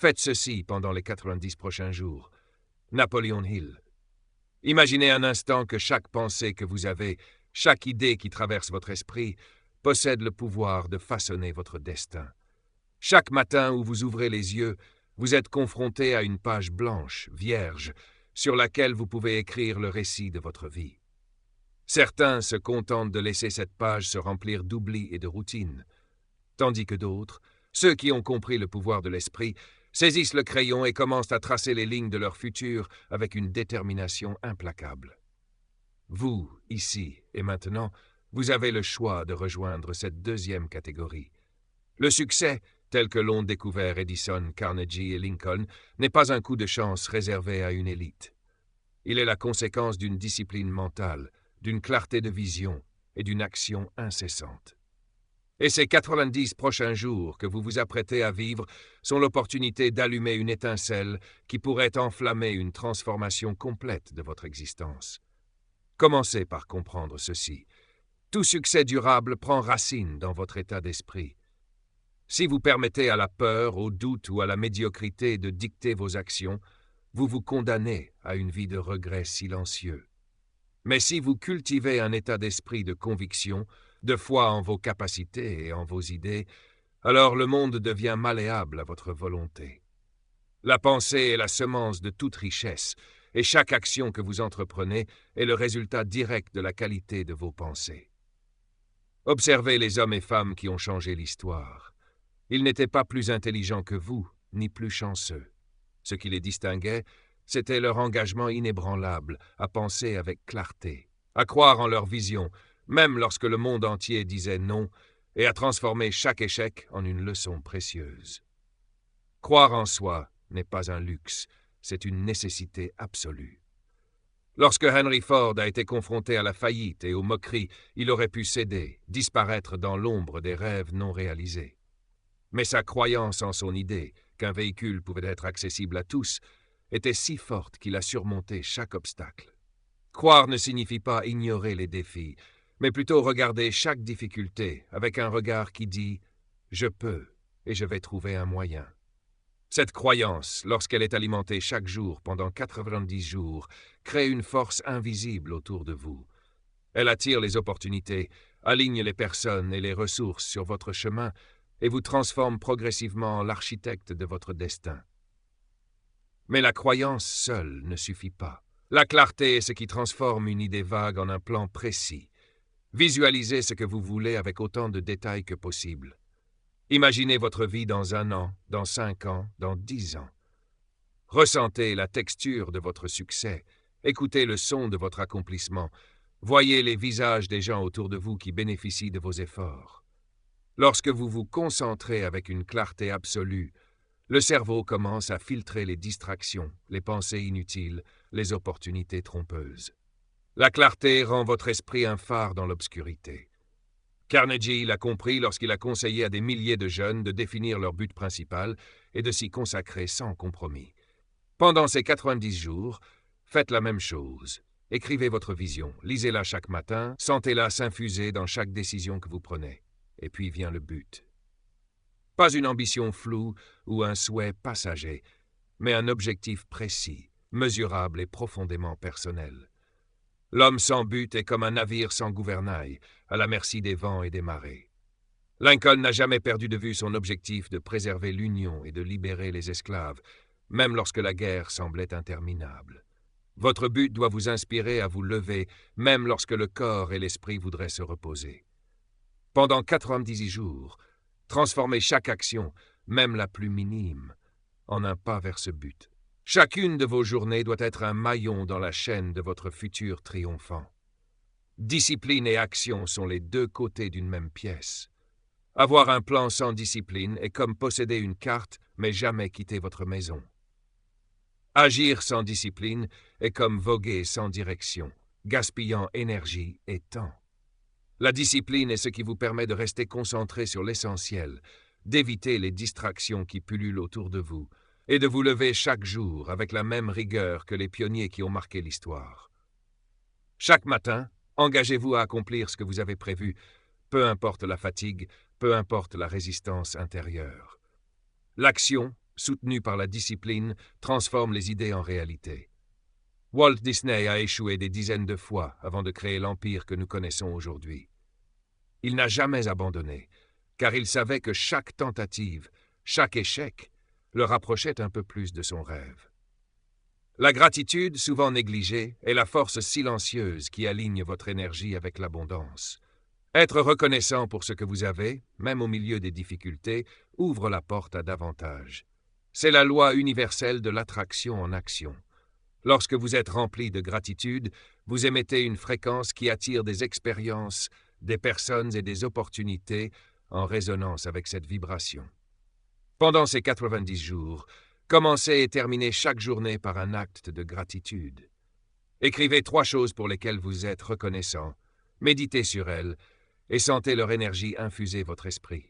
Faites ceci pendant les 90 prochains jours. Napoleon Hill. Imaginez un instant que chaque pensée que vous avez, chaque idée qui traverse votre esprit, possède le pouvoir de façonner votre destin. Chaque matin où vous ouvrez les yeux, vous êtes confronté à une page blanche, vierge, sur laquelle vous pouvez écrire le récit de votre vie. Certains se contentent de laisser cette page se remplir d'oubli et de routine, tandis que d'autres, ceux qui ont compris le pouvoir de l'esprit, saisissent le crayon et commencent à tracer les lignes de leur futur avec une détermination implacable. Vous, ici et maintenant, vous avez le choix de rejoindre cette deuxième catégorie. Le succès, tel que l'ont découvert Edison, Carnegie et Lincoln, n'est pas un coup de chance réservé à une élite. Il est la conséquence d'une discipline mentale, d'une clarté de vision et d'une action incessante. Et ces 90 prochains jours que vous vous apprêtez à vivre sont l'opportunité d'allumer une étincelle qui pourrait enflammer une transformation complète de votre existence. Commencez par comprendre ceci. Tout succès durable prend racine dans votre état d'esprit. Si vous permettez à la peur, au doute ou à la médiocrité de dicter vos actions, vous vous condamnez à une vie de regrets silencieux. Mais si vous cultivez un état d'esprit de conviction, de foi en vos capacités et en vos idées, alors le monde devient malléable à votre volonté. La pensée est la semence de toute richesse, et chaque action que vous entreprenez est le résultat direct de la qualité de vos pensées. Observez les hommes et femmes qui ont changé l'histoire. Ils n'étaient pas plus intelligents que vous, ni plus chanceux. Ce qui les distinguait, c'était leur engagement inébranlable à penser avec clarté, à croire en leur vision, même lorsque le monde entier disait non, et à transformer chaque échec en une leçon précieuse. Croire en soi n'est pas un luxe, c'est une nécessité absolue. Lorsque Henry Ford a été confronté à la faillite et aux moqueries, il aurait pu céder, disparaître dans l'ombre des rêves non réalisés. Mais sa croyance en son idée, qu'un véhicule pouvait être accessible à tous, était si forte qu'il a surmonté chaque obstacle. Croire ne signifie pas ignorer les défis, mais plutôt regarder chaque difficulté avec un regard qui dit « Je peux et je vais trouver un moyen ». Cette croyance, lorsqu'elle est alimentée chaque jour pendant 90 jours, crée une force invisible autour de vous. Elle attire les opportunités, aligne les personnes et les ressources sur votre chemin et vous transforme progressivement en l'architecte de votre destin. Mais la croyance seule ne suffit pas. La clarté est ce qui transforme une idée vague en un plan précis. Visualisez ce que vous voulez avec autant de détails que possible. Imaginez votre vie dans 1 an, dans 5 ans, dans 10 ans. Ressentez la texture de votre succès, écoutez le son de votre accomplissement, voyez les visages des gens autour de vous qui bénéficient de vos efforts. Lorsque vous vous concentrez avec une clarté absolue, le cerveau commence à filtrer les distractions, les pensées inutiles, les opportunités trompeuses. La clarté rend votre esprit un phare dans l'obscurité. Carnegie l'a compris lorsqu'il a conseillé à des milliers de jeunes de définir leur but principal et de s'y consacrer sans compromis. Pendant ces 90 jours, faites la même chose. Écrivez votre vision, lisez-la chaque matin, sentez-la s'infuser dans chaque décision que vous prenez. Et puis vient le but. Pas une ambition floue ou un souhait passager, mais un objectif précis, mesurable et profondément personnel. L'homme sans but est comme un navire sans gouvernail, à la merci des vents et des marées. Lincoln n'a jamais perdu de vue son objectif de préserver l'Union et de libérer les esclaves, même lorsque la guerre semblait interminable. Votre but doit vous inspirer à vous lever, même lorsque le corps et l'esprit voudraient se reposer. Pendant 90 jours, transformez chaque action, même la plus minime, en un pas vers ce but. Chacune de vos journées doit être un maillon dans la chaîne de votre futur triomphant. Discipline et action sont les 2 côtés d'une même pièce. Avoir un plan sans discipline est comme posséder une carte, mais jamais quitter votre maison. Agir sans discipline est comme voguer sans direction, gaspillant énergie et temps. La discipline est ce qui vous permet de rester concentré sur l'essentiel, d'éviter les distractions qui pullulent autour de vous, et de vous lever chaque jour avec la même rigueur que les pionniers qui ont marqué l'histoire. Chaque matin, engagez-vous à accomplir ce que vous avez prévu, peu importe la fatigue, peu importe la résistance intérieure. L'action, soutenue par la discipline, transforme les idées en réalité. Walt Disney a échoué des dizaines de fois avant de créer l'empire que nous connaissons aujourd'hui. Il n'a jamais abandonné, car il savait que chaque tentative, chaque échec, le rapprochait un peu plus de son rêve. La gratitude, souvent négligée, est la force silencieuse qui aligne votre énergie avec l'abondance. Être reconnaissant pour ce que vous avez, même au milieu des difficultés, ouvre la porte à davantage. C'est la loi universelle de l'attraction en action. Lorsque vous êtes rempli de gratitude, vous émettez une fréquence qui attire des expériences, des personnes et des opportunités en résonance avec cette vibration. Pendant ces 90 jours, commencez et terminez chaque journée par un acte de gratitude. Écrivez 3 choses pour lesquelles vous êtes reconnaissant, méditez sur elles et sentez leur énergie infuser votre esprit.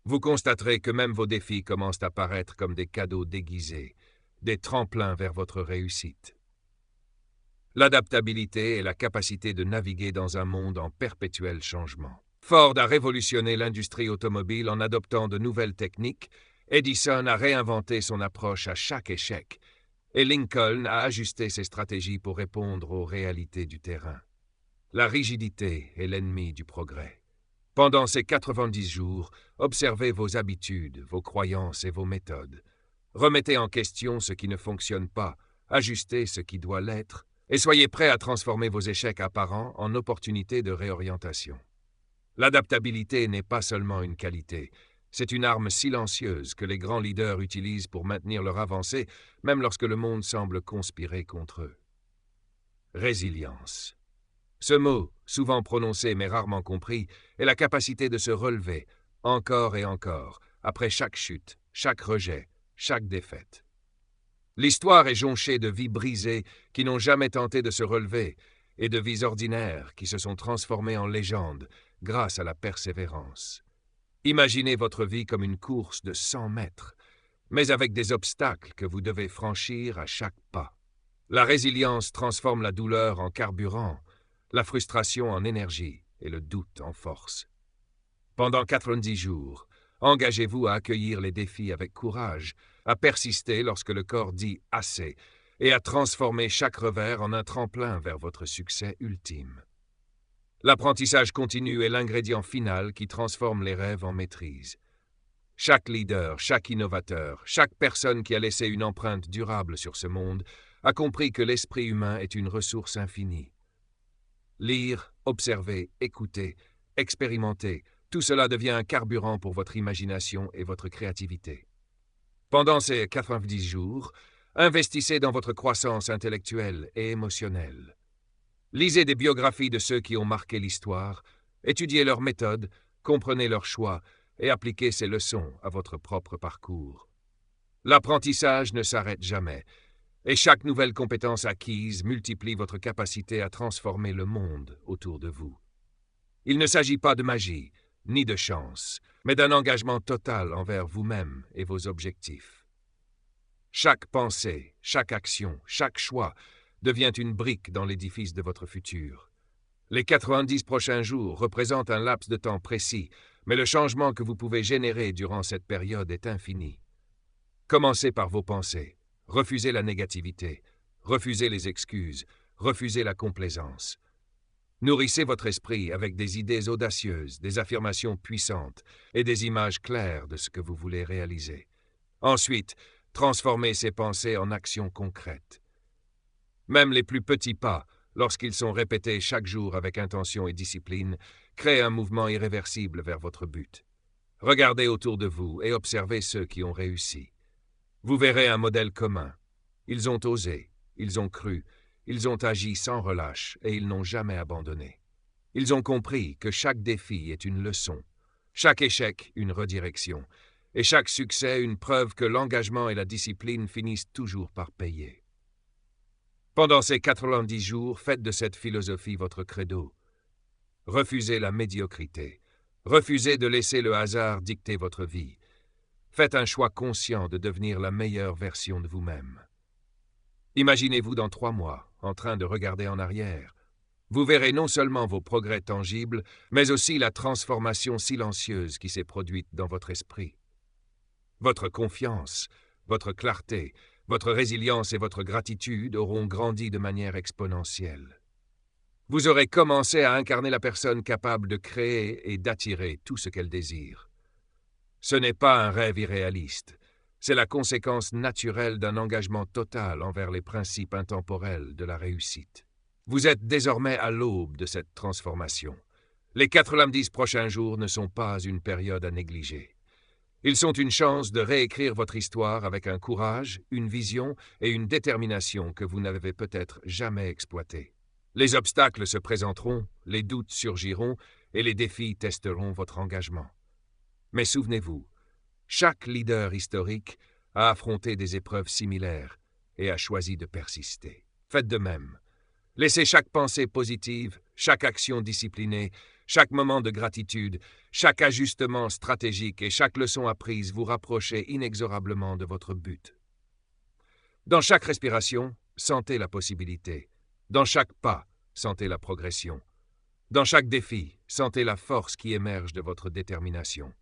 Vous constaterez que même vos défis commencent à paraître comme des cadeaux déguisés, des tremplins vers votre réussite. L'adaptabilité est la capacité de naviguer dans un monde en perpétuel changement. Ford a révolutionné l'industrie automobile en adoptant de nouvelles techniques, Edison a réinventé son approche à chaque échec, et Lincoln a ajusté ses stratégies pour répondre aux réalités du terrain. La rigidité est l'ennemi du progrès. Pendant ces 90 jours, observez vos habitudes, vos croyances et vos méthodes. Remettez en question ce qui ne fonctionne pas, ajustez ce qui doit l'être, et soyez prêts à transformer vos échecs apparents en opportunités de réorientation. L'adaptabilité n'est pas seulement une qualité, c'est une arme silencieuse que les grands leaders utilisent pour maintenir leur avancée, même lorsque le monde semble conspirer contre eux. Résilience. Ce mot, souvent prononcé mais rarement compris, est la capacité de se relever, encore et encore, après chaque chute, chaque rejet, chaque défaite. L'histoire est jonchée de vies brisées qui n'ont jamais tenté de se relever et de vies ordinaires qui se sont transformées en légendes grâce à la persévérance. Imaginez votre vie comme une course de 100 mètres, mais avec des obstacles que vous devez franchir à chaque pas. La résilience transforme la douleur en carburant, la frustration en énergie et le doute en force. Pendant 90 jours, engagez-vous à accueillir les défis avec courage, à persister lorsque le corps dit « assez » et à transformer chaque revers en un tremplin vers votre succès ultime. L'apprentissage continu est l'ingrédient final qui transforme les rêves en maîtrise. Chaque leader, chaque innovateur, chaque personne qui a laissé une empreinte durable sur ce monde a compris que l'esprit humain est une ressource infinie. Lire, observer, écouter, expérimenter, tout cela devient un carburant pour votre imagination et votre créativité. Pendant ces 90 jours, investissez dans votre croissance intellectuelle et émotionnelle. Lisez des biographies de ceux qui ont marqué l'histoire, étudiez leurs méthodes, comprenez leurs choix et appliquez ces leçons à votre propre parcours. L'apprentissage ne s'arrête jamais, et chaque nouvelle compétence acquise multiplie votre capacité à transformer le monde autour de vous. Il ne s'agit pas de magie, ni de chance, mais d'un engagement total envers vous-même et vos objectifs. Chaque pensée, chaque action, chaque choix devient une brique dans l'édifice de votre futur. Les 90 prochains jours représentent un laps de temps précis, mais le changement que vous pouvez générer durant cette période est infini. Commencez par vos pensées. Refusez la négativité, refusez les excuses, refusez la complaisance. Nourrissez votre esprit avec des idées audacieuses, des affirmations puissantes et des images claires de ce que vous voulez réaliser. Ensuite, transformez ces pensées en actions concrètes. Même les plus petits pas, lorsqu'ils sont répétés chaque jour avec intention et discipline, créent un mouvement irréversible vers votre but. Regardez autour de vous et observez ceux qui ont réussi. Vous verrez un modèle commun. Ils ont osé, ils ont cru, ils ont agi sans relâche et ils n'ont jamais abandonné. Ils ont compris que chaque défi est une leçon, chaque échec une redirection, et chaque succès une preuve que l'engagement et la discipline finissent toujours par payer. Pendant ces 90 jours, faites de cette philosophie votre credo. Refusez la médiocrité. Refusez de laisser le hasard dicter votre vie. Faites un choix conscient de devenir la meilleure version de vous-même. Imaginez-vous dans 3 mois, en train de regarder en arrière. Vous verrez non seulement vos progrès tangibles, mais aussi la transformation silencieuse qui s'est produite dans votre esprit. Votre confiance, votre clarté, votre résilience et votre gratitude auront grandi de manière exponentielle. Vous aurez commencé à incarner la personne capable de créer et d'attirer tout ce qu'elle désire. Ce n'est pas un rêve irréaliste, c'est la conséquence naturelle d'un engagement total envers les principes intemporels de la réussite. Vous êtes désormais à l'aube de cette transformation. Les 90 prochains jours ne sont pas une période à négliger. Ils sont une chance de réécrire votre histoire avec un courage, une vision et une détermination que vous n'avez peut-être jamais exploitées. Les obstacles se présenteront, les doutes surgiront et les défis testeront votre engagement. Mais souvenez-vous, chaque leader historique a affronté des épreuves similaires et a choisi de persister. Faites de même. Laissez chaque pensée positive, chaque action disciplinée, chaque moment de gratitude, chaque ajustement stratégique et chaque leçon apprise vous rapprocher inexorablement de votre but. Dans chaque respiration, sentez la possibilité. Dans chaque pas, sentez la progression. Dans chaque défi, sentez la force qui émerge de votre détermination.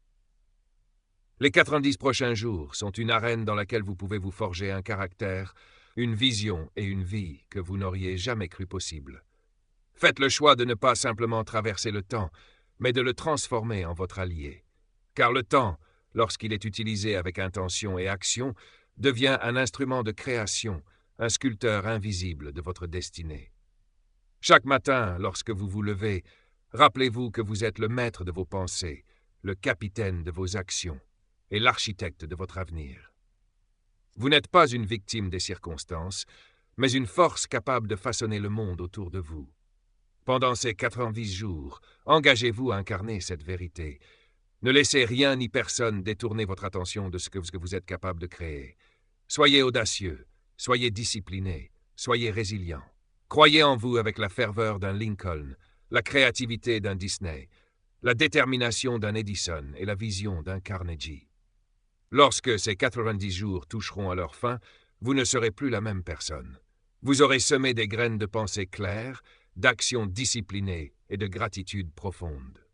Les 90 prochains jours sont une arène dans laquelle vous pouvez vous forger un caractère, une vision et une vie que vous n'auriez jamais cru possible. Faites le choix de ne pas simplement traverser le temps, mais de le transformer en votre allié. Car le temps, lorsqu'il est utilisé avec intention et action, devient un instrument de création, un sculpteur invisible de votre destinée. Chaque matin, lorsque vous vous levez, rappelez-vous que vous êtes le maître de vos pensées, le capitaine de vos actions et l'architecte de votre avenir. Vous n'êtes pas une victime des circonstances, mais une force capable de façonner le monde autour de vous. Pendant ces 90 jours, engagez-vous à incarner cette vérité. Ne laissez rien ni personne détourner votre attention de ce que vous êtes capable de créer. Soyez audacieux, soyez discipliné, soyez résilient. Croyez en vous avec la ferveur d'un Lincoln, la créativité d'un Disney, la détermination d'un Edison et la vision d'un Carnegie. Lorsque ces 90 jours toucheront à leur fin, vous ne serez plus la même personne. Vous aurez semé des graines de pensée claires, d'action disciplinée et de gratitude profonde.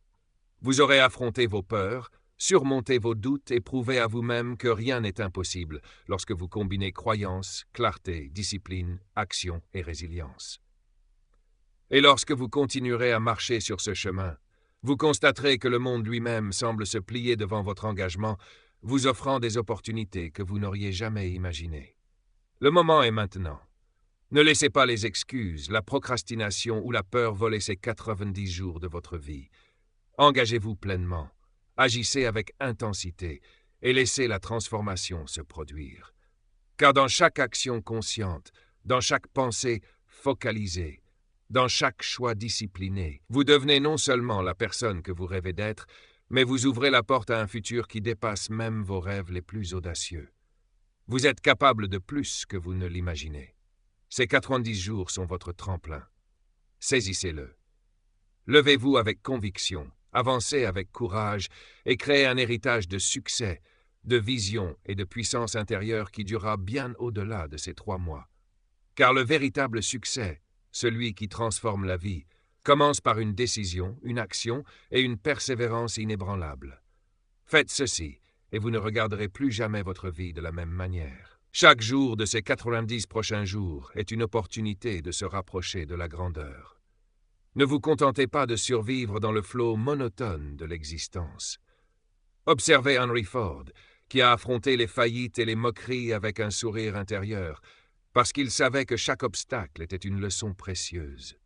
Vous aurez affronté vos peurs, surmonté vos doutes et prouvé à vous-même que rien n'est impossible lorsque vous combinez croyance, clarté, discipline, action et résilience. Et lorsque vous continuerez à marcher sur ce chemin, vous constaterez que le monde lui-même semble se plier devant votre engagement, vous offrant des opportunités que vous n'auriez jamais imaginées. Le moment est maintenant. Ne laissez pas les excuses, la procrastination ou la peur voler ces 90 jours de votre vie. Engagez-vous pleinement, agissez avec intensité et laissez la transformation se produire. Car dans chaque action consciente, dans chaque pensée focalisée, dans chaque choix discipliné, vous devenez non seulement la personne que vous rêvez d'être, mais vous ouvrez la porte à un futur qui dépasse même vos rêves les plus audacieux. Vous êtes capable de plus que vous ne l'imaginez. Ces 90 jours sont votre tremplin. Saisissez-le. Levez-vous avec conviction, avancez avec courage et créez un héritage de succès, de vision et de puissance intérieure qui durera bien au-delà de ces 3 mois. Car le véritable succès, celui qui transforme la vie, commence par une décision, une action et une persévérance inébranlable. Faites ceci, et vous ne regarderez plus jamais votre vie de la même manière. Chaque jour de ces 90 prochains jours est une opportunité de se rapprocher de la grandeur. Ne vous contentez pas de survivre dans le flot monotone de l'existence. Observez Henry Ford, qui a affronté les faillites et les moqueries avec un sourire intérieur, parce qu'il savait que chaque obstacle était une leçon précieuse.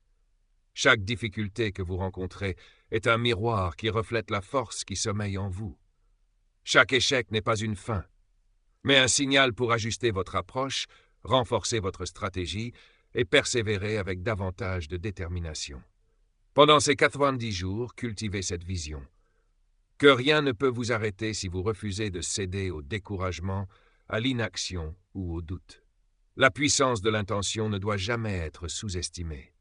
Chaque difficulté que vous rencontrez est un miroir qui reflète la force qui sommeille en vous. Chaque échec n'est pas une fin, mais un signal pour ajuster votre approche, renforcer votre stratégie et persévérer avec davantage de détermination. Pendant ces 90 jours, cultivez cette vision. Que rien ne peut vous arrêter si vous refusez de céder au découragement, à l'inaction ou au doute. La puissance de l'intention ne doit jamais être sous-estimée.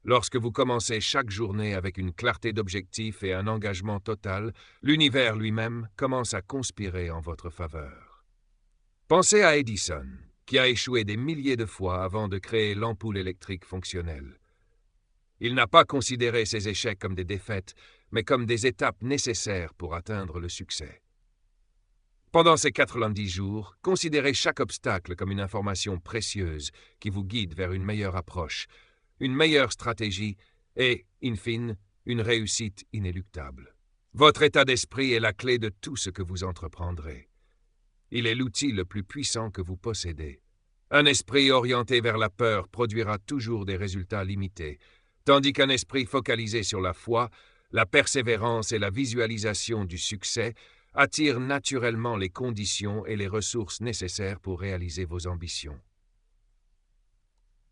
Lorsque vous commencez chaque journée avec une clarté d'objectif et un engagement total, l'univers lui-même commence à conspirer en votre faveur. Pensez à Edison, qui a échoué des milliers de fois avant de créer l'ampoule électrique fonctionnelle. Il n'a pas considéré ses échecs comme des défaites, mais comme des étapes nécessaires pour atteindre le succès. Pendant ces 90 jours, considérez chaque obstacle comme une information précieuse qui vous guide vers une meilleure approche, une meilleure stratégie et, in fine, une réussite inéluctable. Votre état d'esprit est la clé de tout ce que vous entreprendrez. Il est l'outil le plus puissant que vous possédez. Un esprit orienté vers la peur produira toujours des résultats limités, tandis qu'un esprit focalisé sur la foi, la persévérance et la visualisation du succès attire naturellement les conditions et les ressources nécessaires pour réaliser vos ambitions.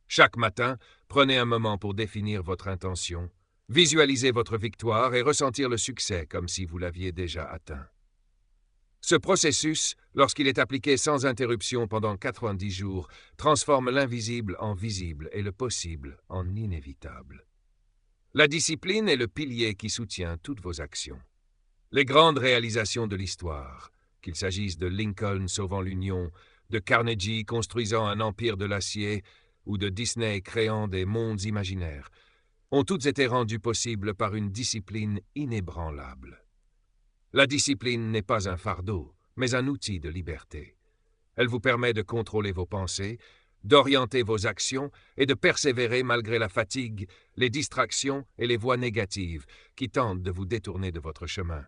Chaque matin, prenez un moment pour définir votre intention, visualisez votre victoire et ressentir le succès comme si vous l'aviez déjà atteint. Ce processus, lorsqu'il est appliqué sans interruption pendant 90 jours, transforme l'invisible en visible et le possible en inévitable. La discipline est le pilier qui soutient toutes vos actions. Les grandes réalisations de l'histoire, qu'il s'agisse de Lincoln sauvant l'Union, de Carnegie construisant un empire de l'acier ou de Disney créant des mondes imaginaires, ont toutes été rendues possibles par une discipline inébranlable. La discipline n'est pas un fardeau, mais un outil de liberté. Elle vous permet de contrôler vos pensées, d'orienter vos actions et de persévérer malgré la fatigue, les distractions et les voies négatives qui tentent de vous détourner de votre chemin.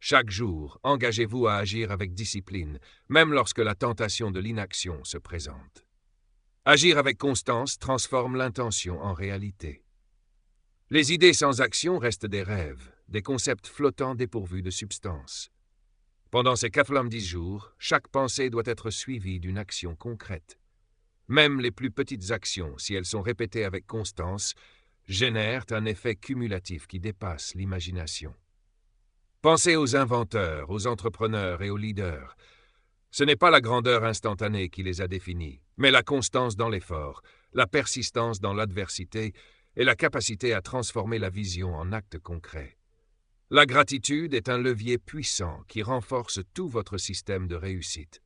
Chaque jour, engagez-vous à agir avec discipline, même lorsque la tentation de l'inaction se présente. Agir avec constance transforme l'intention en réalité. Les idées sans action restent des rêves, des concepts flottants dépourvus de substance. Pendant ces 90 jours, chaque pensée doit être suivie d'une action concrète. Même les plus petites actions, si elles sont répétées avec constance, génèrent un effet cumulatif qui dépasse l'imagination. Pensez aux inventeurs, aux entrepreneurs et aux leaders. Ce n'est pas la grandeur instantanée qui les a définis, mais la constance dans l'effort, la persistance dans l'adversité et la capacité à transformer la vision en actes concrets. La gratitude est un levier puissant qui renforce tout votre système de réussite.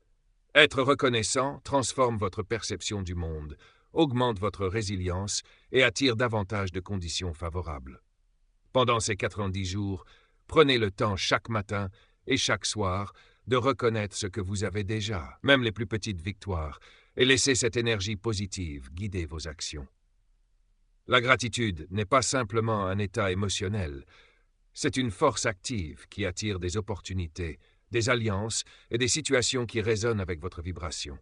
Être reconnaissant transforme votre perception du monde, augmente votre résilience et attire davantage de conditions favorables. Pendant ces 90 jours, prenez le temps chaque matin et chaque soir de reconnaître ce que vous avez déjà, même les plus petites victoires, et laissez cette énergie positive guider vos actions. La gratitude n'est pas simplement un état émotionnel, c'est une force active qui attire des opportunités, des alliances et des situations qui résonnent avec votre vibration.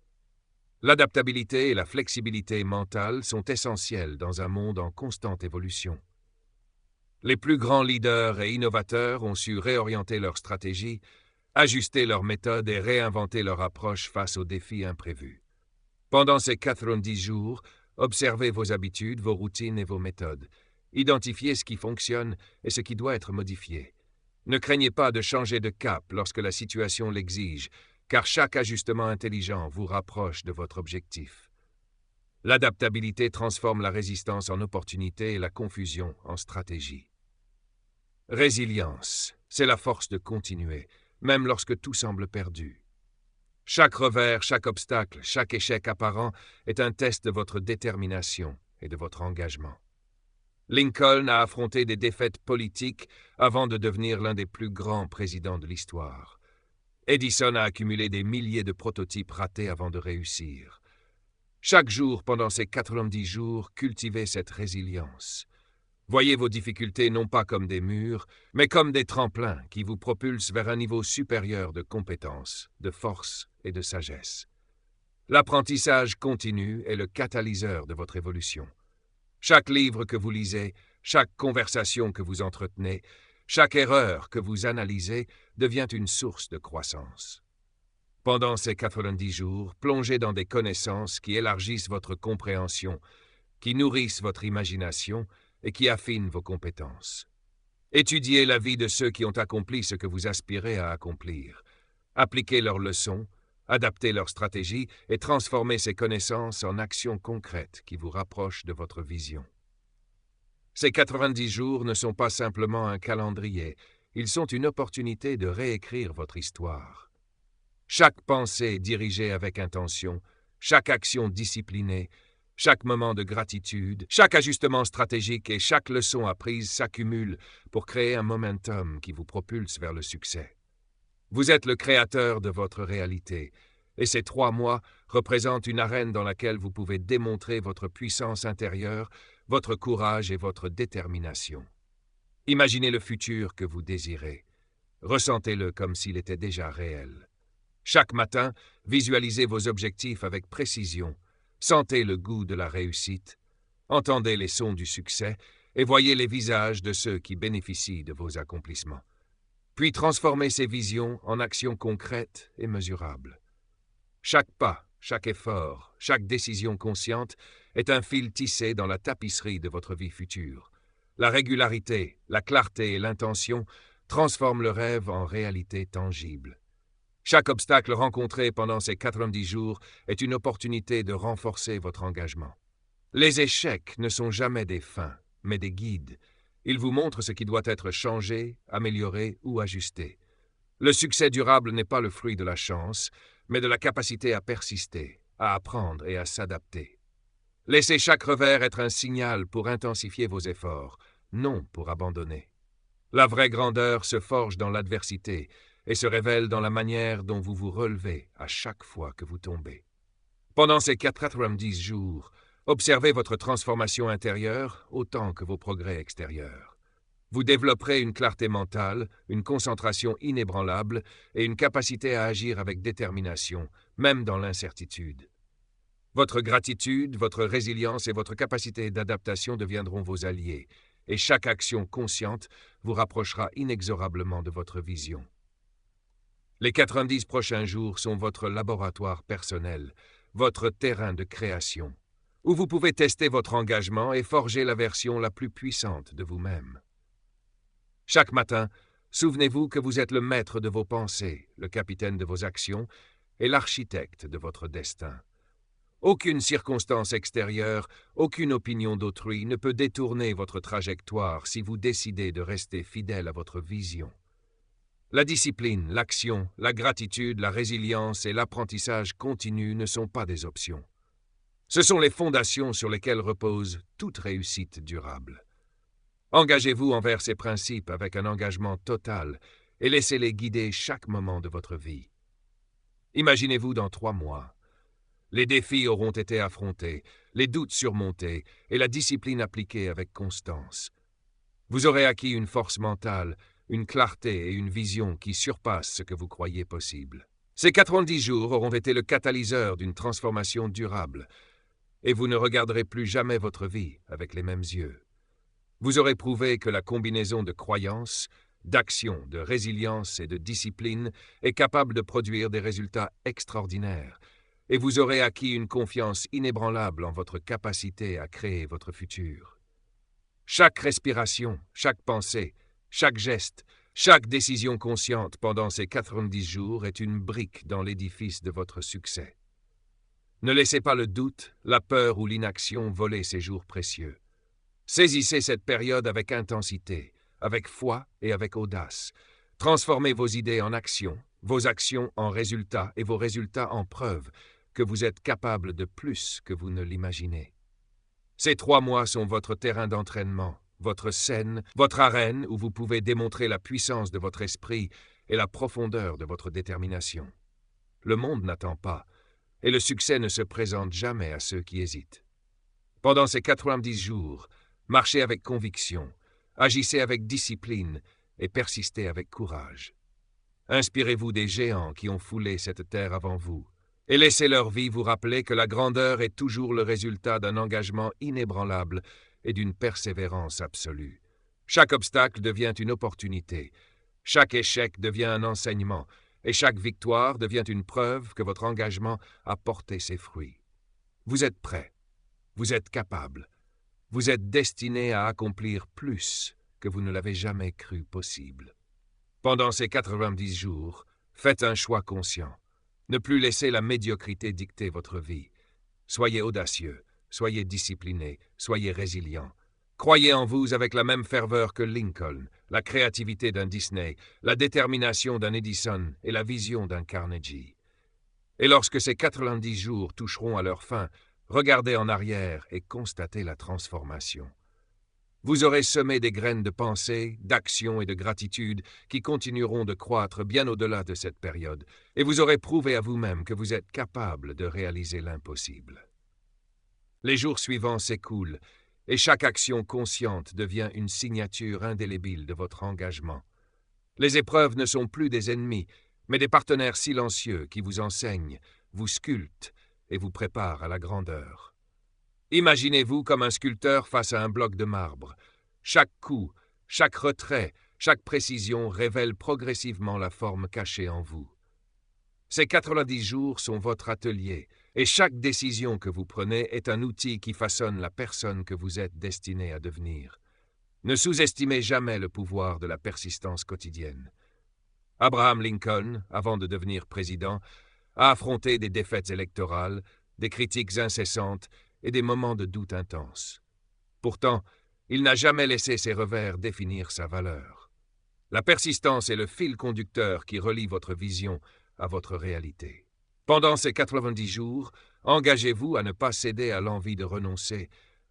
L'adaptabilité et la flexibilité mentale sont essentielles dans un monde en constante évolution. Les plus grands leaders et innovateurs ont su réorienter leur stratégie, ajuster leurs méthodes et réinventer leur approche face aux défis imprévus. Pendant ces 90 jours, observez vos habitudes, vos routines et vos méthodes. Identifiez ce qui fonctionne et ce qui doit être modifié. Ne craignez pas de changer de cap lorsque la situation l'exige, car chaque ajustement intelligent vous rapproche de votre objectif. L'adaptabilité transforme la résistance en opportunité et la confusion en stratégie. Résilience, c'est la force de continuer, même lorsque tout semble perdu. Chaque revers, chaque obstacle, chaque échec apparent est un test de votre détermination et de votre engagement. Lincoln a affronté des défaites politiques avant de devenir l'un des plus grands présidents de l'histoire. Edison a accumulé des milliers de prototypes ratés avant de réussir. Chaque jour pendant ces 90 jours, cultivez cette résilience. Voyez vos difficultés non pas comme des murs, mais comme des tremplins qui vous propulsent vers un niveau supérieur de compétences, de force et de sagesse. L'apprentissage continu est le catalyseur de votre évolution. Chaque livre que vous lisez, chaque conversation que vous entretenez, chaque erreur que vous analysez devient une source de croissance. Pendant ces 90 jours, plongez dans des connaissances qui élargissent votre compréhension, qui nourrissent votre imagination et qui affinent vos compétences. Étudiez la vie de ceux qui ont accompli ce que vous aspirez à accomplir. Appliquez leurs leçons, adaptez leurs stratégies et transformez ces connaissances en actions concrètes qui vous rapprochent de votre vision. Ces 90 jours ne sont pas simplement un calendrier, ils sont une opportunité de réécrire votre histoire. Chaque pensée dirigée avec intention, chaque action disciplinée, chaque moment de gratitude, chaque ajustement stratégique et chaque leçon apprise s'accumulent pour créer un momentum qui vous propulse vers le succès. Vous êtes le créateur de votre réalité, et ces 3 mois représentent une arène dans laquelle vous pouvez démontrer votre puissance intérieure, votre courage et votre détermination. Imaginez le futur que vous désirez. Ressentez-le comme s'il était déjà réel. Chaque matin, visualisez vos objectifs avec précision. Sentez le goût de la réussite. Entendez les sons du succès et voyez les visages de ceux qui bénéficient de vos accomplissements. Puis transformez ces visions en actions concrètes et mesurables. Chaque pas, chaque effort, chaque décision consciente est un fil tissé dans la tapisserie de votre vie future. La régularité, la clarté et l'intention transforment le rêve en réalité tangible. Chaque obstacle rencontré pendant ces 90 jours est une opportunité de renforcer votre engagement. Les échecs ne sont jamais des fins, mais des guides. Ils vous montrent ce qui doit être changé, amélioré ou ajusté. Le succès durable n'est pas le fruit de la chance, mais de la capacité à persister, à apprendre et à s'adapter. Laissez chaque revers être un signal pour intensifier vos efforts, non pour abandonner. La vraie grandeur se forge dans l'adversité et se révèle dans la manière dont vous vous relevez à chaque fois que vous tombez. Pendant ces 90 jours, observez votre transformation intérieure autant que vos progrès extérieurs. Vous développerez une clarté mentale, une concentration inébranlable et une capacité à agir avec détermination, même dans l'incertitude. Votre gratitude, votre résilience et votre capacité d'adaptation deviendront vos alliés, et chaque action consciente vous rapprochera inexorablement de votre vision. Les 90 prochains jours sont votre laboratoire personnel, votre terrain de création, où vous pouvez tester votre engagement et forger la version la plus puissante de vous-même. Chaque matin, souvenez-vous que vous êtes le maître de vos pensées, le capitaine de vos actions et l'architecte de votre destin. Aucune circonstance extérieure, aucune opinion d'autrui ne peut détourner votre trajectoire si vous décidez de rester fidèle à votre vision. La discipline, l'action, la gratitude, la résilience et l'apprentissage continu ne sont pas des options. Ce sont les fondations sur lesquelles repose toute réussite durable. Engagez-vous envers ces principes avec un engagement total et laissez-les guider chaque moment de votre vie. Imaginez-vous dans 3 mois. Les défis auront été affrontés, les doutes surmontés et la discipline appliquée avec constance. Vous aurez acquis une force mentale, une clarté et une vision qui surpassent ce que vous croyez possible. Ces 90 jours auront été le catalyseur d'une transformation durable, et vous ne regarderez plus jamais votre vie avec les mêmes yeux. Vous aurez prouvé que la combinaison de croyances, d'action, de résilience et de discipline est capable de produire des résultats extraordinaires, et vous aurez acquis une confiance inébranlable en votre capacité à créer votre futur. Chaque respiration, chaque pensée, chaque geste, chaque décision consciente pendant ces 90 jours est une brique dans l'édifice de votre succès. Ne laissez pas le doute, la peur ou l'inaction voler ces jours précieux. Saisissez cette période avec intensité, avec foi et avec audace. Transformez vos idées en actions, vos actions en résultats et vos résultats en preuves que vous êtes capable de plus que vous ne l'imaginez. Ces 3 mois sont votre terrain d'entraînement, votre scène, votre arène où vous pouvez démontrer la puissance de votre esprit et la profondeur de votre détermination. Le monde n'attend pas, et le succès ne se présente jamais à ceux qui hésitent. Pendant ces 90 jours, marchez avec conviction, agissez avec discipline et persistez avec courage. Inspirez-vous des géants qui ont foulé cette terre avant vous, et laissez leur vie vous rappeler que la grandeur est toujours le résultat d'un engagement inébranlable et d'une persévérance absolue. Chaque obstacle devient une opportunité, chaque échec devient un enseignement, et chaque victoire devient une preuve que votre engagement a porté ses fruits. Vous êtes prêt, vous êtes capable, vous êtes destiné à accomplir plus que vous ne l'avez jamais cru possible. Pendant ces 90 jours, faites un choix conscient. Ne plus laisser la médiocrité dicter votre vie. Soyez audacieux, soyez discipliné, soyez résilient. Croyez en vous avec la même ferveur que Lincoln, la créativité d'un Disney, la détermination d'un Edison et la vision d'un Carnegie. Et lorsque ces 90 jours toucheront à leur fin, regardez en arrière et constatez la transformation. Vous aurez semé des graines de pensée, d'action et de gratitude qui continueront de croître bien au-delà de cette période, et vous aurez prouvé à vous-même que vous êtes capable de réaliser l'impossible. Les jours suivants s'écoulent, et chaque action consciente devient une signature indélébile de votre engagement. Les épreuves ne sont plus des ennemis, mais des partenaires silencieux qui vous enseignent, vous sculptent et vous préparent à la grandeur. Imaginez-vous comme un sculpteur face à un bloc de marbre. Chaque coup, chaque retrait, chaque précision révèle progressivement la forme cachée en vous. Ces 90 jours sont votre atelier, et chaque décision que vous prenez est un outil qui façonne la personne que vous êtes destiné à devenir. Ne sous-estimez jamais le pouvoir de la persistance quotidienne. Abraham Lincoln, avant de devenir président, a affronté des défaites électorales, des critiques incessantes et des moments de doute intenses. Pourtant, il n'a jamais laissé ses revers définir sa valeur. La persistance est le fil conducteur qui relie votre vision à votre réalité. Pendant ces 90 jours, engagez-vous à ne pas céder à l'envie de renoncer,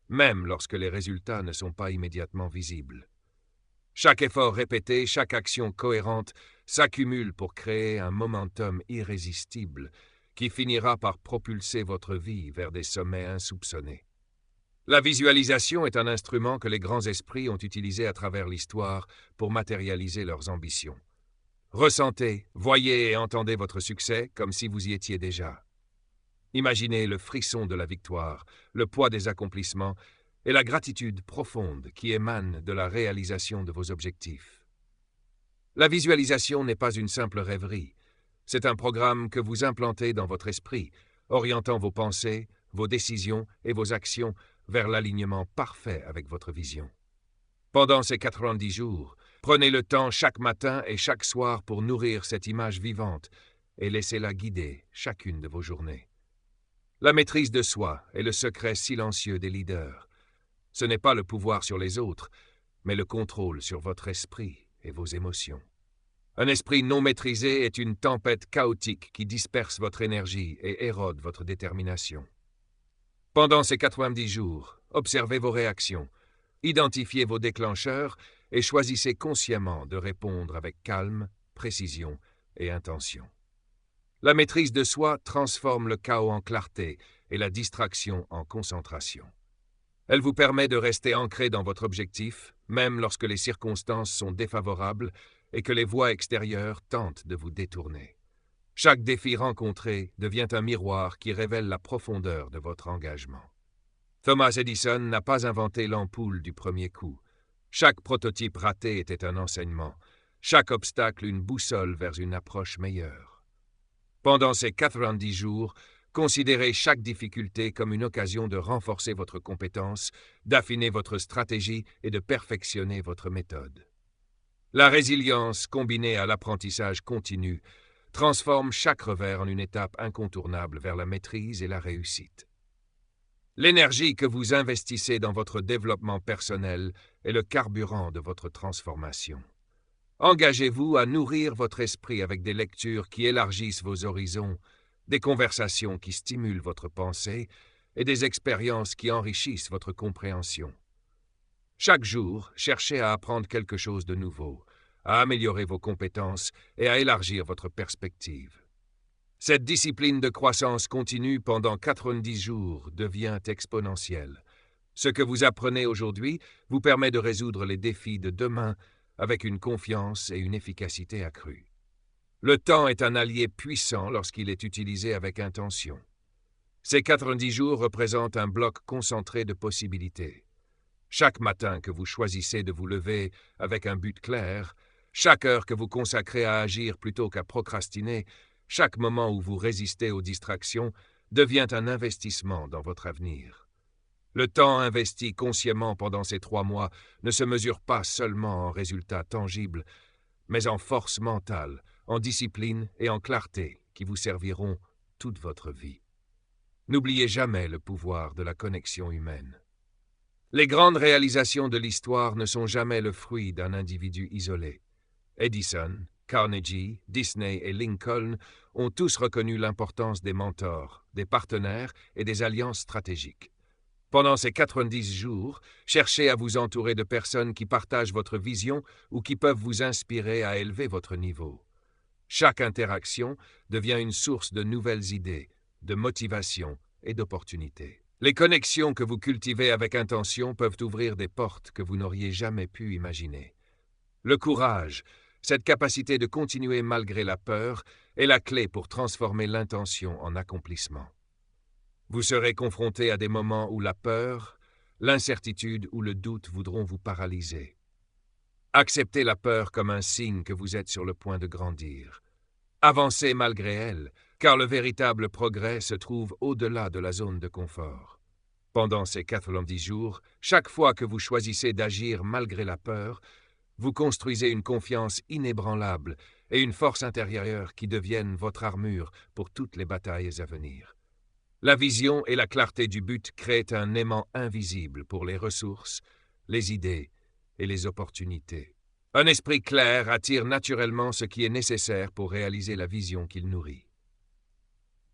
même lorsque les résultats ne sont pas immédiatement visibles. Chaque effort répété, chaque action cohérente s'accumule pour créer un momentum irrésistible qui finira par propulser votre vie vers des sommets insoupçonnés. La visualisation est un instrument que les grands esprits ont utilisé à travers l'histoire pour matérialiser leurs ambitions. Ressentez, voyez et entendez votre succès comme si vous y étiez déjà. Imaginez le frisson de la victoire, le poids des accomplissements et la gratitude profonde qui émane de la réalisation de vos objectifs. La visualisation n'est pas une simple rêverie, c'est un programme que vous implantez dans votre esprit, orientant vos pensées, vos décisions et vos actions vers l'alignement parfait avec votre vision. Pendant ces 90 jours, prenez le temps chaque matin et chaque soir pour nourrir cette image vivante et laissez-la guider chacune de vos journées. La maîtrise de soi est le secret silencieux des leaders. Ce n'est pas le pouvoir sur les autres, mais le contrôle sur votre esprit et vos émotions. Un esprit non maîtrisé est une tempête chaotique qui disperse votre énergie et érode votre détermination. Pendant ces 90 jours, observez vos réactions, identifiez vos déclencheurs et choisissez consciemment de répondre avec calme, précision et intention. La maîtrise de soi transforme le chaos en clarté et la distraction en concentration. Elle vous permet de rester ancré dans votre objectif, même lorsque les circonstances sont défavorables et que les voies extérieures tentent de vous détourner. Chaque défi rencontré devient un miroir qui révèle la profondeur de votre engagement. Thomas Edison n'a pas inventé l'ampoule du premier coup. Chaque prototype raté était un enseignement, chaque obstacle une boussole vers une approche meilleure. Pendant ces 90 jours, considérez chaque difficulté comme une occasion de renforcer votre compétence, d'affiner votre stratégie et de perfectionner votre méthode. La résilience, combinée à l'apprentissage continu, transforme chaque revers en une étape incontournable vers la maîtrise et la réussite. L'énergie que vous investissez dans votre développement personnel est le carburant de votre transformation. Engagez-vous à nourrir votre esprit avec des lectures qui élargissent vos horizons, des conversations qui stimulent votre pensée et des expériences qui enrichissent votre compréhension. Chaque jour, cherchez à apprendre quelque chose de nouveau, à améliorer vos compétences et à élargir votre perspective. Cette discipline de croissance continue pendant 90 jours devient exponentielle. Ce que vous apprenez aujourd'hui vous permet de résoudre les défis de demain avec une confiance et une efficacité accrues. Le temps est un allié puissant lorsqu'il est utilisé avec intention. Ces 90 jours représentent un bloc concentré de possibilités. Chaque matin que vous choisissez de vous lever avec un but clair, chaque heure que vous consacrez à agir plutôt qu'à procrastiner, chaque moment où vous résistez aux distractions devient un investissement dans votre avenir. Le temps investi consciemment pendant ces 3 mois ne se mesure pas seulement en résultats tangibles, mais en force mentale, en discipline et en clarté qui vous serviront toute votre vie. N'oubliez jamais le pouvoir de la connexion humaine. Les grandes réalisations de l'histoire ne sont jamais le fruit d'un individu isolé. Edison, Carnegie, Disney et Lincoln ont tous reconnu l'importance des mentors, des partenaires et des alliances stratégiques. Pendant ces 90 jours, cherchez à vous entourer de personnes qui partagent votre vision ou qui peuvent vous inspirer à élever votre niveau. Chaque interaction devient une source de nouvelles idées, de motivation et d'opportunités. Les connexions que vous cultivez avec intention peuvent ouvrir des portes que vous n'auriez jamais pu imaginer. Le courage, cette capacité de continuer malgré la peur, est la clé pour transformer l'intention en accomplissement. Vous serez confronté à des moments où la peur, l'incertitude ou le doute voudront vous paralyser. Acceptez la peur comme un signe que vous êtes sur le point de grandir. Avancez malgré elle, car le véritable progrès se trouve au-delà de la zone de confort. Pendant ces 90 jours, chaque fois que vous choisissez d'agir malgré la peur, vous construisez une confiance inébranlable et une force intérieure qui deviennent votre armure pour toutes les batailles à venir. La vision et la clarté du but créent un aimant invisible pour les ressources, les idées et les opportunités. Un esprit clair attire naturellement ce qui est nécessaire pour réaliser la vision qu'il nourrit.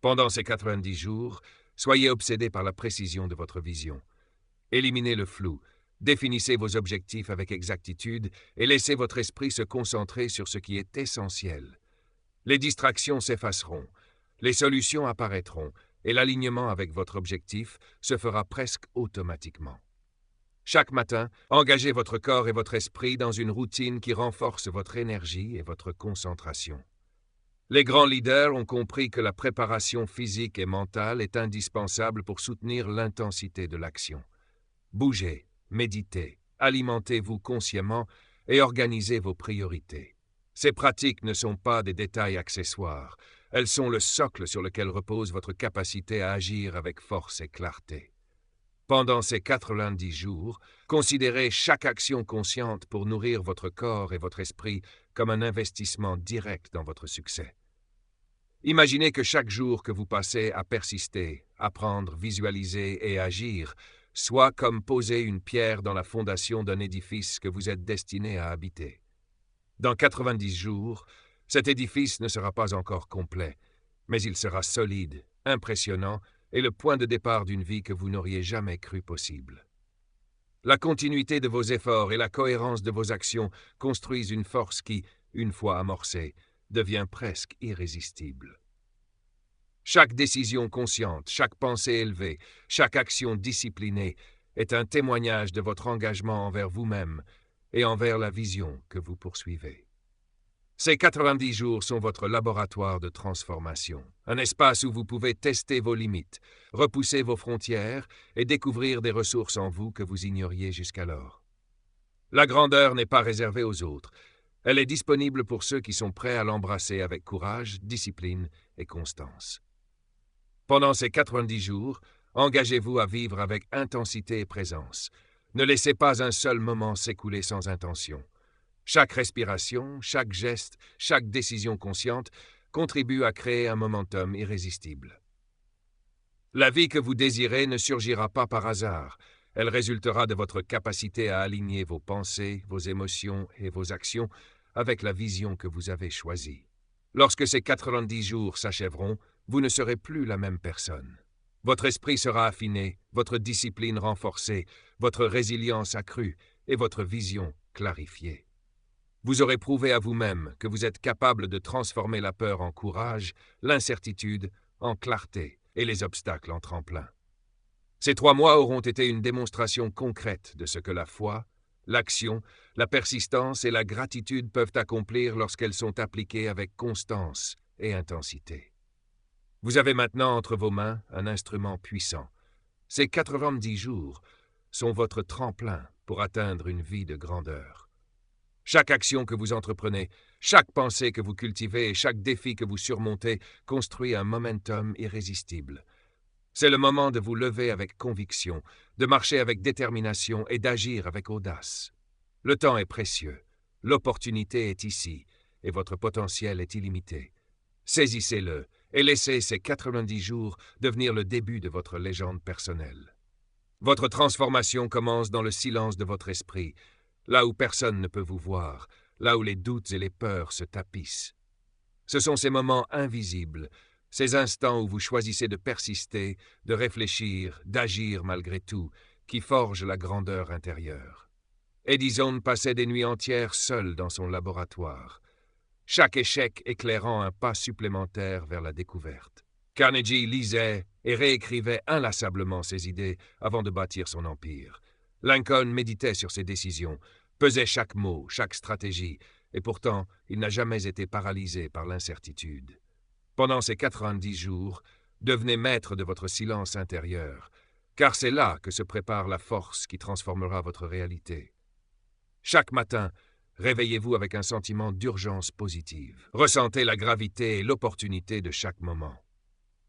Pendant ces 90 jours, soyez obsédé par la précision de votre vision. Éliminez le flou, définissez vos objectifs avec exactitude et laissez votre esprit se concentrer sur ce qui est essentiel. Les distractions s'effaceront, les solutions apparaîtront et l'alignement avec votre objectif se fera presque automatiquement. Chaque matin, engagez votre corps et votre esprit dans une routine qui renforce votre énergie et votre concentration. Les grands leaders ont compris que la préparation physique et mentale est indispensable pour soutenir l'intensité de l'action. Bougez, méditez, alimentez-vous consciemment et organisez vos priorités. Ces pratiques ne sont pas des détails accessoires, elles sont le socle sur lequel repose votre capacité à agir avec force et clarté. Pendant ces 90 jours, considérez chaque action consciente pour nourrir votre corps et votre esprit comme un investissement direct dans votre succès. Imaginez que chaque jour que vous passez à persister, apprendre, visualiser et agir soit comme poser une pierre dans la fondation d'un édifice que vous êtes destiné à habiter. Dans 90 jours, cet édifice ne sera pas encore complet, mais il sera solide, impressionnant et le point de départ d'une vie que vous n'auriez jamais cru possible. La continuité de vos efforts et la cohérence de vos actions construisent une force qui, une fois amorcée, devient presque irrésistible. Chaque décision consciente, chaque pensée élevée, chaque action disciplinée est un témoignage de votre engagement envers vous-même et envers la vision que vous poursuivez. Ces 90 jours sont votre laboratoire de transformation, un espace où vous pouvez tester vos limites, repousser vos frontières et découvrir des ressources en vous que vous ignoriez jusqu'alors. La grandeur n'est pas réservée aux autres, elle est disponible pour ceux qui sont prêts à l'embrasser avec courage, discipline et constance. Pendant ces 90 jours, engagez-vous à vivre avec intensité et présence. Ne laissez pas un seul moment s'écouler sans intention. Chaque respiration, chaque geste, chaque décision consciente contribue à créer un momentum irrésistible. La vie que vous désirez ne surgira pas par hasard. Elle résultera de votre capacité à aligner vos pensées, vos émotions et vos actions avec la vision que vous avez choisie. Lorsque ces 90 jours s'achèveront, vous ne serez plus la même personne. Votre esprit sera affiné, votre discipline renforcée, votre résilience accrue et votre vision clarifiée. Vous aurez prouvé à vous-même que vous êtes capable de transformer la peur en courage, l'incertitude en clarté et les obstacles en tremplin. Ces 3 mois auront été une démonstration concrète de ce que la foi, l'action, la persistance et la gratitude peuvent accomplir lorsqu'elles sont appliquées avec constance et intensité. Vous avez maintenant entre vos mains un instrument puissant. Ces 90 jours sont votre tremplin pour atteindre une vie de grandeur. Chaque action que vous entreprenez, chaque pensée que vous cultivez et chaque défi que vous surmontez construit un momentum irrésistible. C'est le moment de vous lever avec conviction, de marcher avec détermination et d'agir avec audace. Le temps est précieux, l'opportunité est ici et votre potentiel est illimité. Saisissez-le et laissez ces 90 jours devenir le début de votre légende personnelle. Votre transformation commence dans le silence de votre esprit, là où personne ne peut vous voir, là où les doutes et les peurs se tapissent. Ce sont ces moments invisibles, ces instants où vous choisissez de persister, de réfléchir, d'agir malgré tout, qui forgent la grandeur intérieure. Edison passait des nuits entières seul dans son laboratoire, chaque échec éclairant un pas supplémentaire vers la découverte. Carnegie lisait et réécrivait inlassablement ses idées avant de bâtir son empire. Lincoln méditait sur ses décisions, pesait chaque mot, chaque stratégie, et pourtant, il n'a jamais été paralysé par l'incertitude. Pendant ces 90 jours, devenez maître de votre silence intérieur, car c'est là que se prépare la force qui transformera votre réalité. Chaque matin, réveillez-vous avec un sentiment d'urgence positive. Ressentez la gravité et l'opportunité de chaque moment.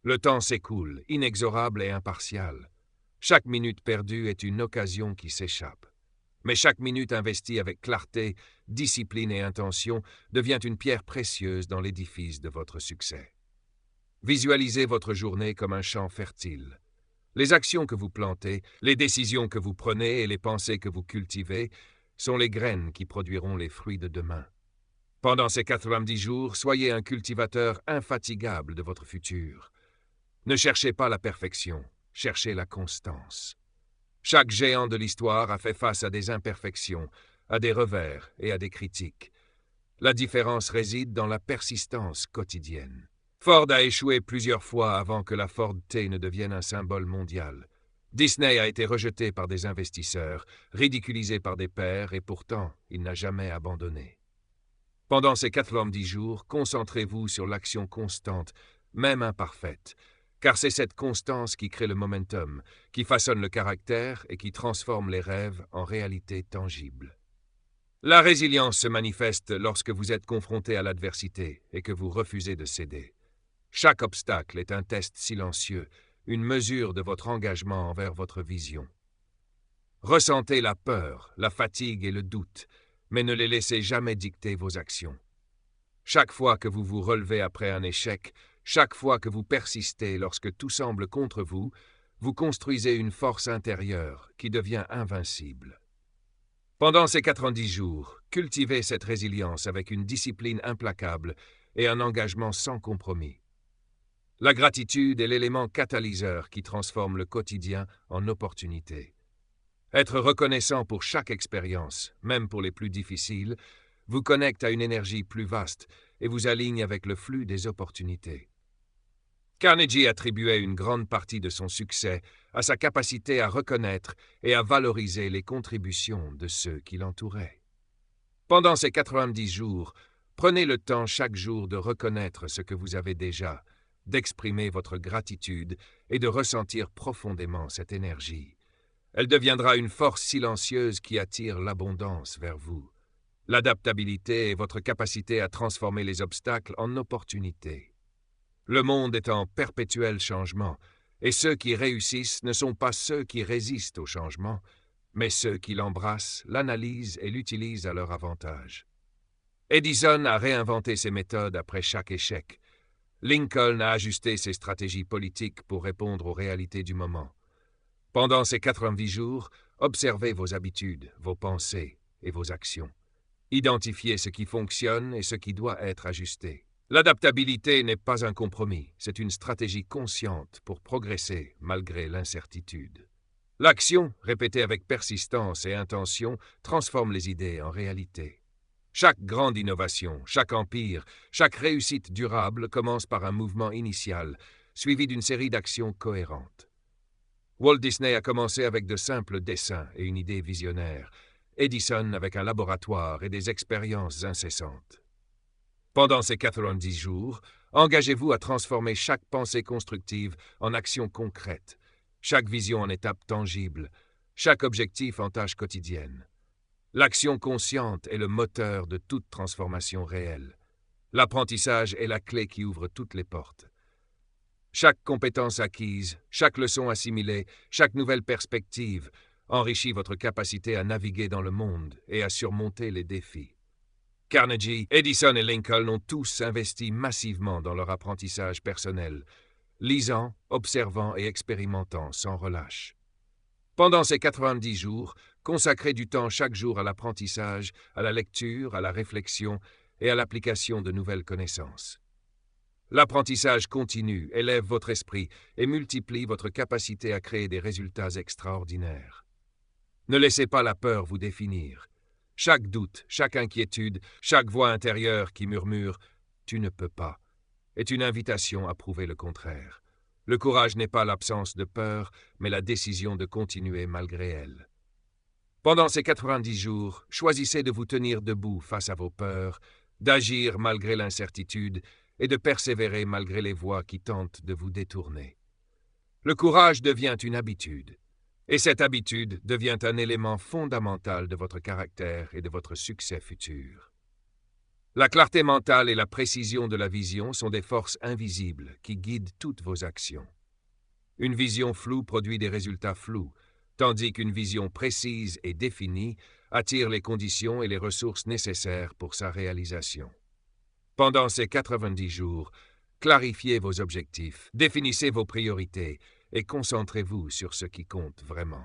Le temps s'écoule, inexorable et impartial. Chaque minute perdue est une occasion qui s'échappe. Mais chaque minute investie avec clarté, discipline et intention devient une pierre précieuse dans l'édifice de votre succès. Visualisez votre journée comme un champ fertile. Les actions que vous plantez, les décisions que vous prenez et les pensées que vous cultivez sont les graines qui produiront les fruits de demain. Pendant ces 90 jours, soyez un cultivateur infatigable de votre futur. Ne cherchez pas la perfection, cherchez la constance. Chaque géant de l'histoire a fait face à des imperfections, à des revers et à des critiques. La différence réside dans la persistance quotidienne. Ford a échoué plusieurs fois avant que la Ford T ne devienne un symbole mondial. Disney a été rejeté par des investisseurs, ridiculisé par des pairs et pourtant, il n'a jamais abandonné. Pendant ces 90 jours, concentrez-vous sur l'action constante, même imparfaite, car c'est cette constance qui crée le momentum, qui façonne le caractère et qui transforme les rêves en réalité tangible. La résilience se manifeste lorsque vous êtes confronté à l'adversité et que vous refusez de céder. Chaque obstacle est un test silencieux, une mesure de votre engagement envers votre vision. Ressentez la peur, la fatigue et le doute, mais ne les laissez jamais dicter vos actions. Chaque fois que vous vous relevez après un échec, chaque fois que vous persistez lorsque tout semble contre vous, vous construisez une force intérieure qui devient invincible. Pendant ces 90 jours, cultivez cette résilience avec une discipline implacable et un engagement sans compromis. La gratitude est l'élément catalyseur qui transforme le quotidien en opportunité. Être reconnaissant pour chaque expérience, même pour les plus difficiles, vous connecte à une énergie plus vaste et vous aligne avec le flux des opportunités. Carnegie attribuait une grande partie de son succès à sa capacité à reconnaître et à valoriser les contributions de ceux qui l'entouraient. Pendant ces 90 jours, prenez le temps chaque jour de reconnaître ce que vous avez déjà, d'exprimer votre gratitude et de ressentir profondément cette énergie. Elle deviendra une force silencieuse qui attire l'abondance vers vous. L'adaptabilité est votre capacité à transformer les obstacles en opportunités. Le monde est en perpétuel changement, et ceux qui réussissent ne sont pas ceux qui résistent au changement, mais ceux qui l'embrassent, l'analysent et l'utilisent à leur avantage. Edison a réinventé ses méthodes après chaque échec. Lincoln a ajusté ses stratégies politiques pour répondre aux réalités du moment. Pendant ces 90 jours, observez vos habitudes, vos pensées et vos actions. Identifiez ce qui fonctionne et ce qui doit être ajusté. L'adaptabilité n'est pas un compromis, c'est une stratégie consciente pour progresser malgré l'incertitude. L'action, répétée avec persistance et intention, transforme les idées en réalité. Chaque grande innovation, chaque empire, chaque réussite durable commence par un mouvement initial, suivi d'une série d'actions cohérentes. Walt Disney a commencé avec de simples dessins et une idée visionnaire, Edison avec un laboratoire et des expériences incessantes. Pendant ces 90 jours, engagez-vous à transformer chaque pensée constructive en action concrète, chaque vision en étape tangible, chaque objectif en tâche quotidienne. L'action consciente est le moteur de toute transformation réelle. L'apprentissage est la clé qui ouvre toutes les portes. Chaque compétence acquise, chaque leçon assimilée, chaque nouvelle perspective enrichit votre capacité à naviguer dans le monde et à surmonter les défis. Carnegie, Edison et Lincoln ont tous investi massivement dans leur apprentissage personnel, lisant, observant et expérimentant sans relâche. Pendant ces 90 jours, consacrez du temps chaque jour à l'apprentissage, à la lecture, à la réflexion et à l'application de nouvelles connaissances. L'apprentissage continu élève votre esprit et multiplie votre capacité à créer des résultats extraordinaires. Ne laissez pas la peur vous définir. Chaque doute, chaque inquiétude, chaque voix intérieure qui murmure « tu ne peux pas » est une invitation à prouver le contraire. Le courage n'est pas l'absence de peur, mais la décision de continuer malgré elle. Pendant ces 90 jours, choisissez de vous tenir debout face à vos peurs, d'agir malgré l'incertitude et de persévérer malgré les voix qui tentent de vous détourner. Le courage devient une habitude, et cette habitude devient un élément fondamental de votre caractère et de votre succès futur. La clarté mentale et la précision de la vision sont des forces invisibles qui guident toutes vos actions. Une vision floue produit des résultats flous, tandis qu'une vision précise et définie attire les conditions et les ressources nécessaires pour sa réalisation. Pendant ces 90 jours, clarifiez vos objectifs, définissez vos priorités et concentrez-vous sur ce qui compte vraiment.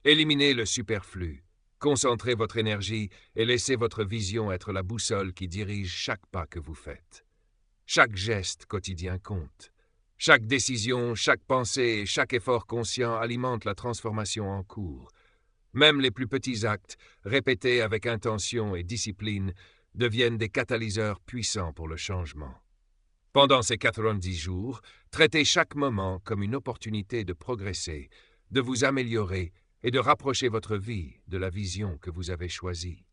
Éliminez le superflu, concentrez votre énergie et laissez votre vision être la boussole qui dirige chaque pas que vous faites. Chaque geste quotidien compte. Chaque décision, chaque pensée et chaque effort conscient alimentent la transformation en cours. Même les plus petits actes, répétés avec intention et discipline, deviennent des catalyseurs puissants pour le changement. Pendant ces 90 jours, traitez chaque moment comme une opportunité de progresser, de vous améliorer et de rapprocher votre vie de la vision que vous avez choisie.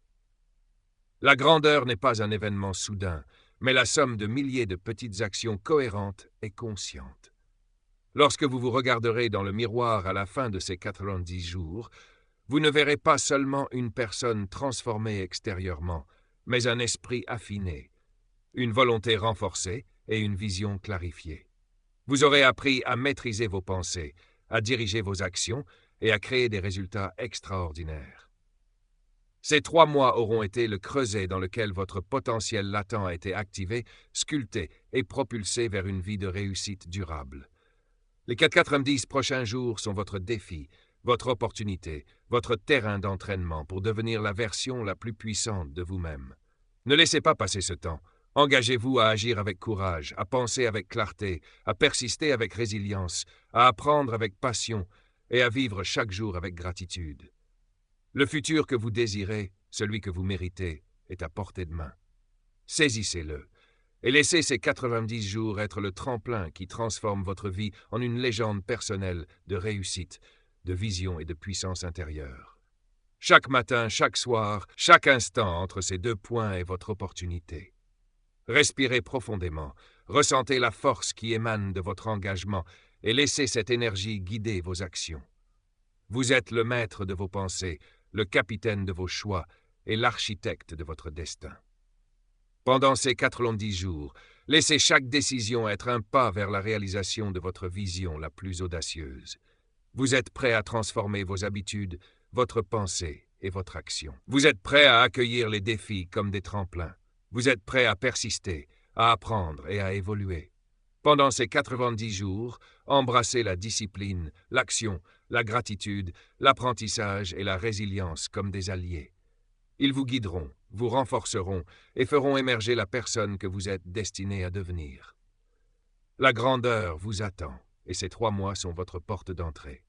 La grandeur n'est pas un événement soudain, mais la somme de milliers de petites actions cohérentes et conscientes. Lorsque vous vous regarderez dans le miroir à la fin de ces 90 jours, vous ne verrez pas seulement une personne transformée extérieurement, mais un esprit affiné, une volonté renforcée et une vision clarifiée. Vous aurez appris à maîtriser vos pensées, à diriger vos actions et à créer des résultats extraordinaires. Ces 3 mois auront été le creuset dans lequel votre potentiel latent a été activé, sculpté et propulsé vers une vie de réussite durable. Les 90 prochains jours sont votre défi, votre opportunité, votre terrain d'entraînement pour devenir la version la plus puissante de vous-même. Ne laissez pas passer ce temps. Engagez-vous à agir avec courage, à penser avec clarté, à persister avec résilience, à apprendre avec passion et à vivre chaque jour avec gratitude. Le futur que vous désirez, celui que vous méritez, est à portée de main. Saisissez-le et laissez ces 90 jours être le tremplin qui transforme votre vie en une légende personnelle de réussite, de vision et de puissance intérieure. Chaque matin, chaque soir, chaque instant entre ces 2 points est votre opportunité. Respirez profondément, ressentez la force qui émane de votre engagement et laissez cette énergie guider vos actions. Vous êtes le maître de vos pensées, le capitaine de vos choix et l'architecte de votre destin. Pendant ces 90 jours, laissez chaque décision être un pas vers la réalisation de votre vision la plus audacieuse. Vous êtes prêt à transformer vos habitudes, votre pensée et votre action. Vous êtes prêt à accueillir les défis comme des tremplins. Vous êtes prêt à persister, à apprendre et à évoluer. Pendant ces 90 jours, embrassez la discipline, l'action, la gratitude, l'apprentissage et la résilience comme des alliés. Ils vous guideront, vous renforceront et feront émerger la personne que vous êtes destiné à devenir. La grandeur vous attend et ces 3 mois sont votre porte d'entrée.